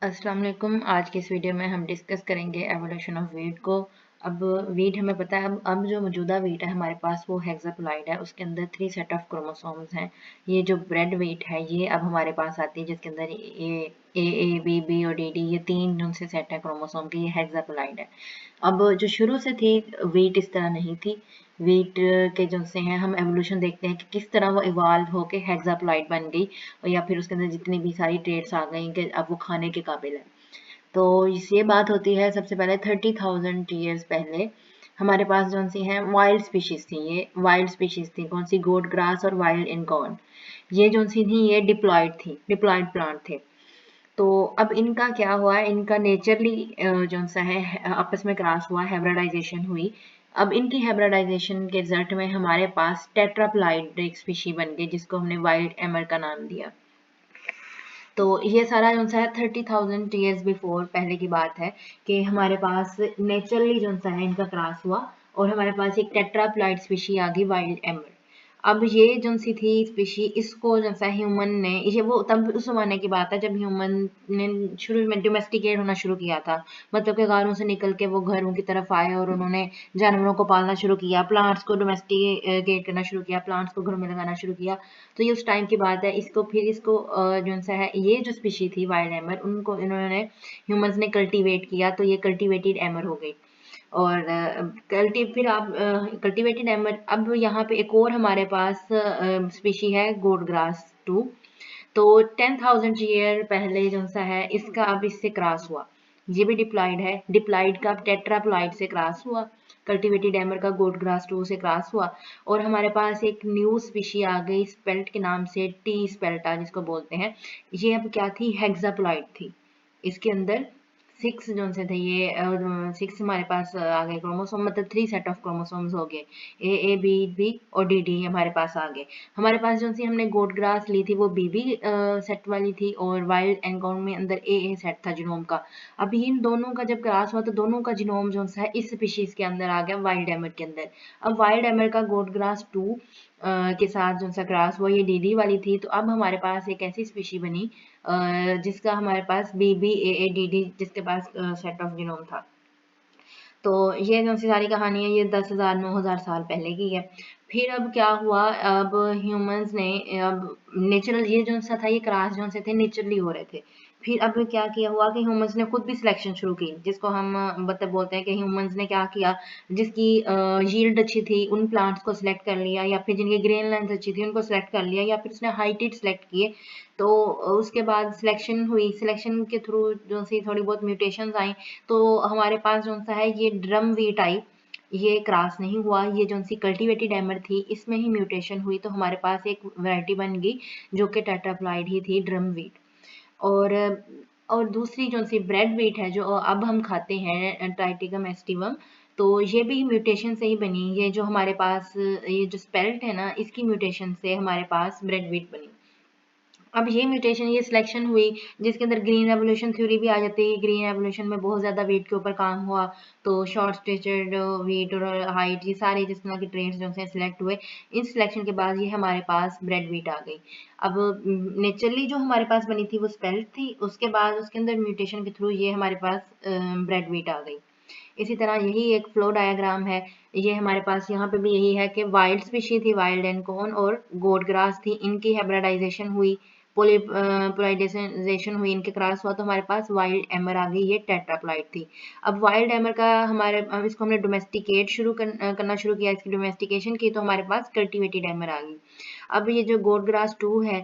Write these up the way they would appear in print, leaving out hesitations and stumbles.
अस्सलाम वालेकुम। आज के इस वीडियो में हम डिस्कस करेंगे एवोल्यूशन ऑफ वीट को। अब वीट हमें पता है, अब जो मौजूदा वीट है हमारे पास वो हेक्साप्लॉइड है, उसके अंदर 3 सेट ऑफ क्रोमोसोम्स हैं। ये जो ब्रेड वीट है ये अब हमारे पास आती है जिसके अंदर ए बी बी और डी डी ये 3 जो से सेट है क्रोमोसोम के, ये हेक्साप्लॉइड है। अब जो शुरू से थी वीट इस तरह नहीं थी। वीट के जो से हैं हम एवोल्यूशन देखते हैं कि किस तरह वो इवॉल्व होके हेक्साप्लॉइड बन गई, और या फिर उसके अंदर जितनी भी सारी ट्रेड्स आ गई कि अब वो खाने के काबिल है। तो ये बात होती है सबसे पहले 30,000 ईयर्स पहले हमारे पास जो सी हैं वाइल्ड स्पीशीज थी। ये वाइल्ड स्पीशीज थी कौन सी? गोट ग्रास और वाइल्ड इनकॉर्न। ये जो सी थी ये डिप्लॉयड थी, डिप्लॉयड प्लांट थे। तो अब इनका क्या हुआ, इनका नेचरली जो सा है आपस में क्रॉस हुआ, हाइब्रिडाइजेशन हुई। अब इनकी हाइब्रिडाइजेशन के रिजल्ट में हमारे पास टेट्राप्लाइड एक स्पीशी बन गई जिसको हमने वाइल्ड एमर का नाम दिया। तो ये सारा जो सा है 30,000 ईयर्स बिफोर पहले की बात है कि हमारे पास नेचुरली जो सा है इनका क्रॉस हुआ और हमारे पास एक टेट्राप्लाइड स्पीशी आ गई वाइल्ड एमर। अब ये जो सी थी स्पीशी, इसको जो सा ह्यूमन ने, ये वो तब उस जमाने की बात है जब ह्यूमन ने शुरू में डोमेस्टिकेट होना शुरू किया था। मतलब के गारों से निकल के वो घरों की तरफ आए और उन्होंने जानवरों को पालना शुरू किया, प्लांट्स को डोमेस्टिकेट करना शुरू किया, प्लांट्स को घरों में लगाना शुरू किया। तो ये उस टाइम की बात है। इसको फिर इसको जो सा है ये जो स्पीशी थी वाइल्ड एमर, उनको इन्होंने ह्यूमंस ने कल्टीवेट किया तो ये कल्टीवेटेड एमर हो गई। और फिर आप कल्टीवेटेड एमर, अब यहाँ पे एक और हमारे पास स्पीशी है गोट ग्रास 2। तो 10,000 ईयर पहले जो सा है इसका अब इससे क्रॉस हुआ। ये भी डिप्लॉइड है, डिप्लॉइड का टेट्राप्लॉइड से क्रॉस हुआ, कल्टीवेटेड एमर का गोट ग्रास 2 से क्रॉस हुआ। और हमारे पास एक न्यू स्पीशी आ गई स्पेल्ट के नाम से, टी स्पेल्टा जिसको बोलते हैं। ये अब क्या थी? हेक्साप्लॉइड थी। इसके अंदर 6 जो से थे, ये 6 हमारे पास आ गए क्रोमोसोम, मतलब 3 सेट ऑफ क्रोमोसोम्स हो गए। ए बी बी और डी डी हमारे पास आ गए। हमारे पास जो सी हमने गोट ग्रास ली थी वो बी बी सेट वाली थी और वाइल्ड एनकाउंट में अंदर ए सेट था जिनोम का। अभी इन दोनों का जब क्रॉस हुआ तो दोनों का जिनोम जो सा है इस स्पीशीज के अंदर आ गया, वाइल्ड एमर के अंदर। अब वाइल्ड एमर का गोट ग्रास 2 के साथ जो सा क्रॉस हुआ, ये डीडी वाली थी। तो अब हमारे पास एक ऐसी स्पीशी बनी जिसका हमारे पास B B A D D, जिसके पास सेट ऑफ जीनोम था। तो ये जो सी सारी कहानी है ये 10,000 9,000 साल पहले की है। फिर अब क्या हुआ, अब ह्यूमंस ने, अब नेचुरल ये जो सा था ये क्रॉस जो से थे नेचुरली हो रहे थे। फिर अब क्या किया हुआ कि ह्यूमंस ने खुद भी सिलेक्शन शुरू की, जिसको हम मतलब बोलते हैं कि ह्यूमंस ने क्या किया, जिसकी यील्ड अच्छी थी उन प्लांट्स को सिलेक्ट कर लिया, या फिर जिनकी ग्रेन लेंथ अच्छी थी उनको सिलेक्ट कर लिया, या फिर उसने हाइटेड सिलेक्ट किए। तो उसके बाद सिलेक्शन हुई, सिलेक्शन के थ्रू जो सी थोड़ी बहुत म्यूटेशंस आई। तो हमारे पास जो सा है ये ड्रम वीट आई। ये क्रॉस नहीं हुआ, ये जो सी कल्टीवेटेड एमर थी इसमें ही म्यूटेशन हुई, तो हमारे पास एक वैरायटी बन गई जो कि टेट्राप्लाइड ही थी, ड्रम वीट। और और दूसरी जो सी ब्रेड वीट है जो अब हम खाते हैं, ट्राइटिकम एस्टिवम, तो ये भी म्यूटेशन से ही बनी। ये जो हमारे पास ये जो स्पेल्ट है ना, इसकी म्यूटेशन से हमारे पास ब्रेड वीट बनी। अब ये म्यूटेशन, ये सिलेक्शन हुई जिसके अंदर ग्रीन रेवोल्यूशन थ्योरी भी आ जाती है। ग्रीन रेवोल्यूशन में बहुत ज़्यादा वेट के ऊपर काम हुआ, तो शॉर्ट स्टेचर्ड, वेट और हाइट, ये सारे जिस तरह के ट्रेड्स जो हैं सिलेक्ट हुए। इन सिलेक्शन के बाद ये हमारे पास ब्रेड वीट आ गई। अब नेचुरली जो हमारे पास बनी थी वो स्पेल्ट थी, उसके बाद उसके अंदर म्यूटेशन के थ्रू ये हमारे पास ब्रेड वीट आ गई। इसी तरह यही एक फ्लो डायग्राम है। ये हमारे पास यहाँ पे भी यही है कि वाइल्ड स्पीशी थी, वाइल्ड एनकॉन और गोट ग्रास थी, इनकी हाइब्रिडाइजेशन हुई, पोलिपलाइजेशन हुई, इनके क्रॉस हुआ तो हमारे पास वाइल्ड एमर आ गई, ये टेट्राप्लाइड थी। अब वाइल्ड एमर का हमारे, अब इसको हमने डोमेस्टिकेट करना शुरू किया, इसकी डोमेस्टिकेशन की तो हमारे पास कल्टीवेटेड एमर आ गई। अब ये जो गोट ग्रास 2 है,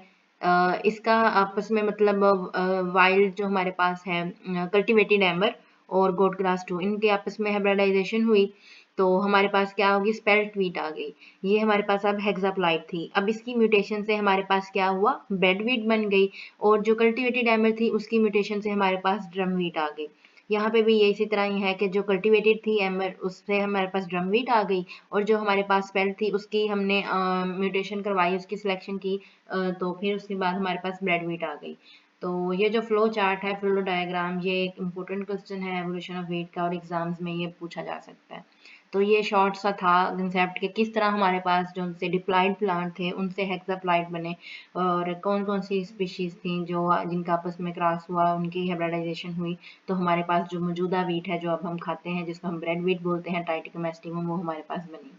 इसका आपस में मतलब वाइल्ड जो हमारे पास है कल्टीवेटेड एमर और गोट ग्रास 2, इनके आपस में हाइब्रिडाइजेशन हुई तो हमारे पास क्या होगी, स्पेल्ट वीट आ गई। ये हमारे पास अब हेक्साप्लॉइड थी। अब इसकी म्यूटेशन से हमारे पास क्या हुआ, ब्रेड वीट बन गई। और जो कल्टीवेटेड एमर थी उसकी म्यूटेशन से हमारे पास ड्रम वीट आ गई। यहाँ पे भी ये इसी तरह ही है कि जो कल्टीवेटेड थी एमर उससे हमारे पास ड्रम वीट आ गई, और जो हमारे पास स्पेल्ट थी उसकी हमने म्यूटेशन करवाई, उसकी सिलेक्शन की, तो फिर उसके बाद हमारे पास ब्रेड वीट आ गई। तो ये जो फ्लो चार्ट है, फ्लो डायग्राम, ये एक इम्पोर्टेंट क्वेश्चन है एवोल्यूशन ऑफ वेट का, और एग्जाम्स में ये पूछा जा सकता है। तो ये शॉर्ट सा था कंसेप्ट कि किस तरह हमारे पास जो उनसे डिप्लॉयड प्लांट थे उनसे हेक्साप्लॉयड बने और कौन-कौन सी स्पीशीज़ थी जो जिनका आपस में क्रॉस हुआ, उनकी हाइब्रिडाइजेशन हुई। तो हमारे पास जो मौजूदा व्हीट है जो अब हम खाते हैं जिसको हम ब्रेड व्हीट बोलते हैं ट्राइटिकम एस्टिवम वो हमारे पास बनी।